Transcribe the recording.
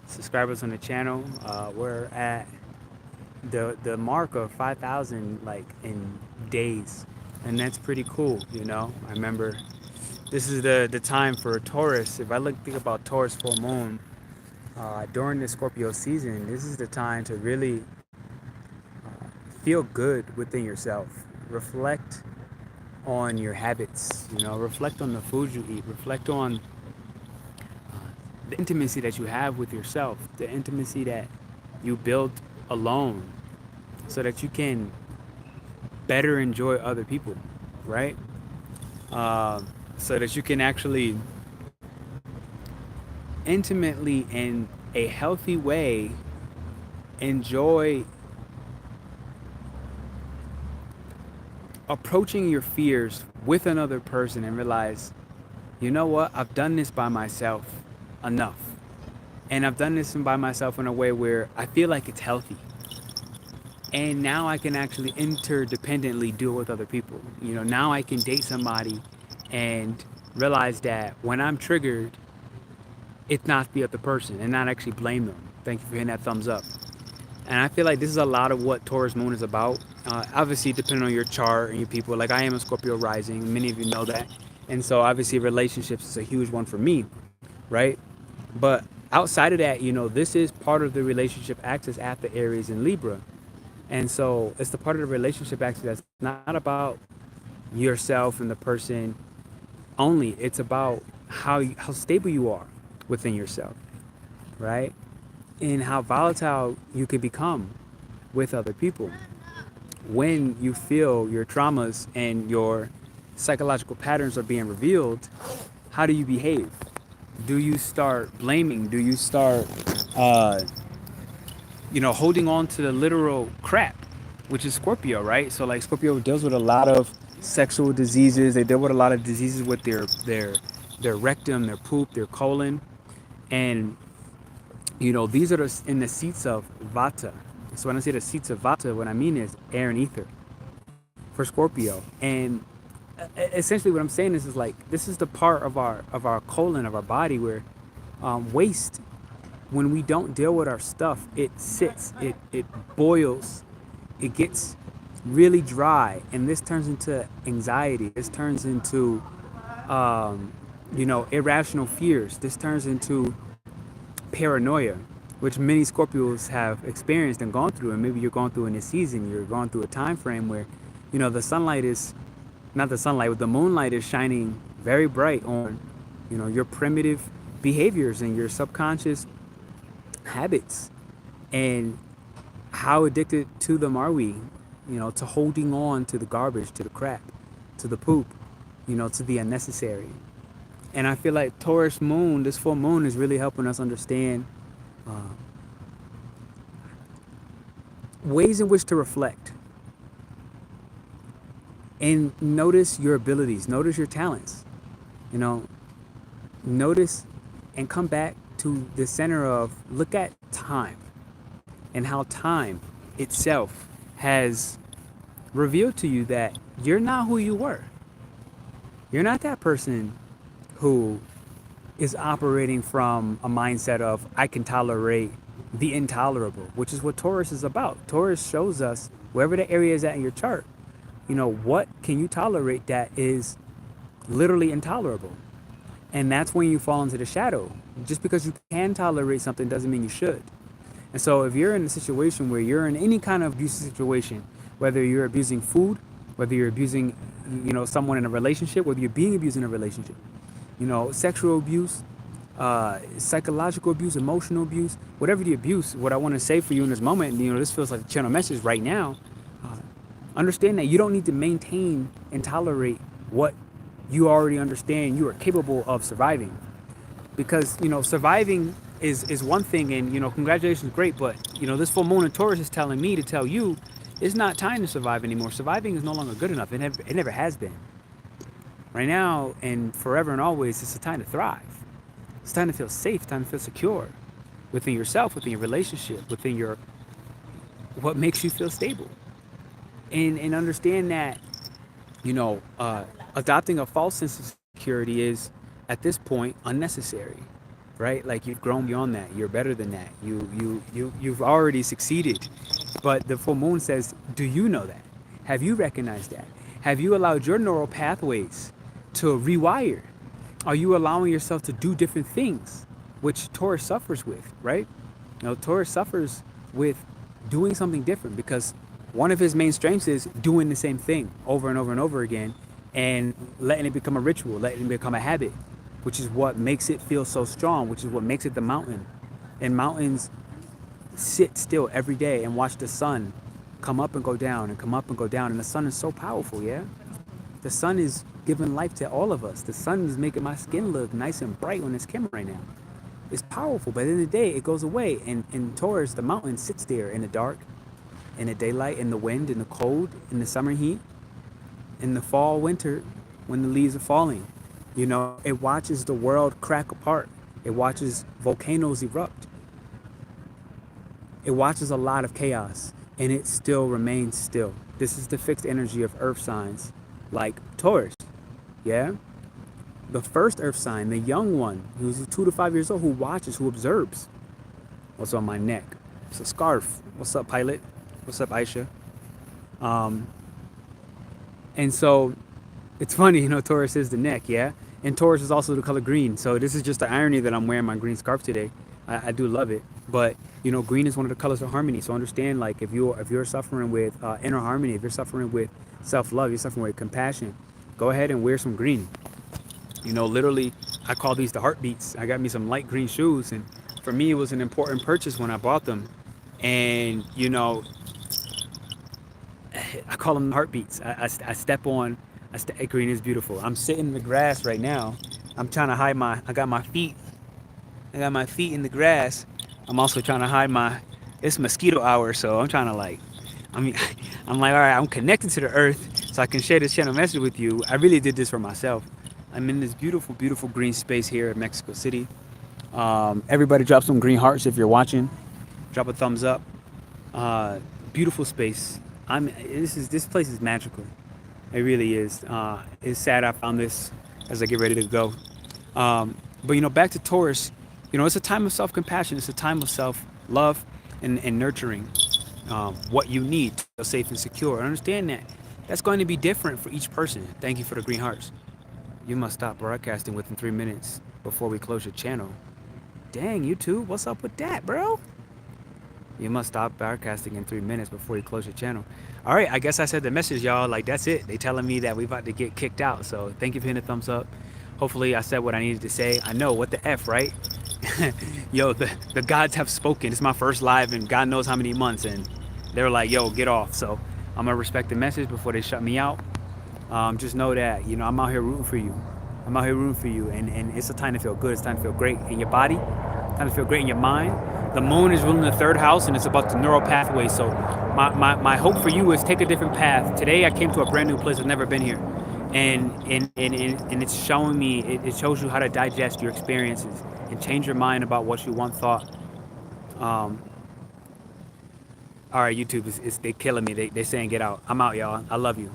subscribers on the channel. We're at the mark of 5,000 like in days, and that's pretty cool. I remember this is the time for Taurus. If I think about Taurus full moon during the Scorpio season, this is the time to really feel good within yourself. Reflect on your habits. Reflect on the food you eat. Reflect on the intimacy that you have with yourself, the intimacy that you build alone, so that you can better enjoy other people, right? So that you can actually intimately in a healthy way enjoy approaching your fears with another person and realize, you know what, I've done this by myself enough. And I've done this by myself in a way where I feel like it's healthy. And now I can actually interdependently deal with other people. Now I can date somebody and realize that when I'm triggered, it's not the other person and not actually blame them. Thank you for hitting that thumbs up. And I feel like this is a lot of what Taurus moon is about. Obviously, depending on your chart and your people, like I am a Scorpio rising, many of you know that. And so obviously relationships is a huge one for me, right? But outside of that, this is part of the relationship axis after Aries and Libra. And so it's the part of the relationship axis that's not about yourself and the person only. It's about how stable you are within yourself, right? And how volatile you can become with other people. When you feel your traumas and your psychological patterns are being revealed, how do you behave? Do you start blaming? Do you start, holding on to the literal crap, which is Scorpio, right? So like Scorpio deals with a lot of sexual diseases. They deal with a lot of diseases with their rectum, their poop, their colon, and these are in the seats of Vata. So when I say the seats of Vata, what I mean is air and ether for Scorpio. And essentially what I'm saying is like this is the part of our colon, of our body, where waste, when we don't deal with our stuff, it sits, it boils, it gets really dry, and this turns into anxiety. This turns into irrational fears. This turns into paranoia, which many Scorpios have experienced and gone through. And maybe you're going through in this season, you're going through a time frame where the sunlight is not the sunlight, but the moonlight is shining very bright on your primitive behaviors and your subconscious habits. And how addicted to them are we, to holding on to the garbage, to the crap, to the poop, to the unnecessary. And I feel like Taurus moon, this full moon, is really helping us understand ways in which to reflect and notice your abilities, notice your talents, notice and come back to the center of look at time and how time itself has revealed to you that you're not who you were. You're not that person who is operating from a mindset of I can tolerate the intolerable, which is what Taurus is about. Taurus shows us wherever the area is at in your chart, what can you tolerate that is literally intolerable. And that's when you fall into the shadow. Just because you can tolerate something doesn't mean you should. And so if you're in a situation where you're in any kind of abusive situation, whether you're abusing food, whether you're abusing, someone in a relationship, whether you're being abused in a relationship, sexual abuse, psychological abuse, emotional abuse, whatever the abuse, what I want to say for you in this moment, this feels like a channel message right now. Understand that you don't need to maintain and tolerate what you already understand you are capable of surviving. Because, surviving is one thing, and, congratulations, great, but, this full moon in Taurus is telling me to tell you it's not time to survive anymore. Surviving is no longer good enough. It never has been. Right now and forever and always, it's a time to thrive. It's time to feel safe, time to feel secure within yourself, within your relationship, within your what makes you feel stable. And understand that, adopting a false sense of security is, at this point, unnecessary. right? Like you've grown beyond that. You're better than that. You've already succeeded. But the full moon says, do you know that? Have you recognized that? Have you allowed your neural pathways to rewire? Are you allowing yourself to do different things, which Taurus suffers with, right? You know, Taurus suffers with doing something different because one of his main strengths is doing the same thing over and over and over again and letting it become a ritual, letting it become a habit, which is what makes it feel so strong, which is what makes it the mountain. And mountains sit still every day and watch the sun come up and go down and come up and go down. And the sun is so powerful, yeah? The sun is giving life to all of us. The sun is making my skin look nice and bright on this camera right now. It's powerful, but at the end of the day, it goes away. And in Taurus, the mountain sits there in the dark, in the daylight, in the wind, in the cold, in the summer heat, in the fall, winter, when the leaves are falling. You know, it watches the world crack apart. It watches volcanoes erupt. It watches a lot of chaos, and it still remains still. This is the fixed energy of earth signs like Taurus, yeah? The first earth sign, the young one, who's 2 to 5 years old, who watches, who observes. What's on my neck? It's a scarf. What's up, pilot? What's up, Aisha? And so it's funny, you know, Taurus is the neck, yeah? And Taurus is also the color green. So this is just the irony that I'm wearing my green scarf today. I do love it. But, you know, green is one of the colors of harmony. So understand, like, if you're suffering with inner harmony, if you're suffering with self-love, you're suffering with compassion, go ahead and wear some green. You know, literally, I call these the heartbeats. I got me some light green shoes. And for me, it was an important purchase when I bought them. And, you know, I call them heartbeats. I step on, green is beautiful. I'm sitting in the grass right now. I'm trying to hide I got my feet in the grass. I'm also trying to hide it's mosquito hour, so I'm trying to I'm like, all right, I'm connected to the earth so I can share this channel message with you. I really did this for myself. I'm in this beautiful, beautiful green space here in Mexico City. Everybody drop some green hearts if you're watching. Drop a thumbs up. Beautiful space. This place is magical. It really is. It's sad I found this as I get ready to go. But you know, back to Taurus. You know, it's a time of self-compassion. It's a time of self-love and nurturing what you need to feel safe and secure. I understand that. That's going to be different for each person. Thank you for the green hearts. You must stop broadcasting within 3 minutes before we close your channel. Dang, YouTube, what's up with that, bro? You must stop broadcasting in 3 minutes before you close your channel. All right, I guess I said the message, y'all. Like, that's it. They telling me that we about to get kicked out. So thank you for hitting the thumbs up. Hopefully I said what I needed to say. I know, what the F, right? Yo, the gods have spoken. It's my first live in God knows how many months. And they were like, yo, get off. So I'm going to respect the message before they shut me out. Just know that, you know, I'm out here rooting for you. I'm out here rooting for you. And it's a time to feel good. It's time to feel great in your body. Time to feel great in your mind. The moon is ruling the 3rd house, and it's about the neural pathway. So my hope for you is take a different path. Today I came to a brand new place. I've never been here. And it's showing me, it shows you how to digest your experiences and change your mind about what you once thought. All right, YouTube, they're killing me. They're saying get out. I'm out, y'all. I love you.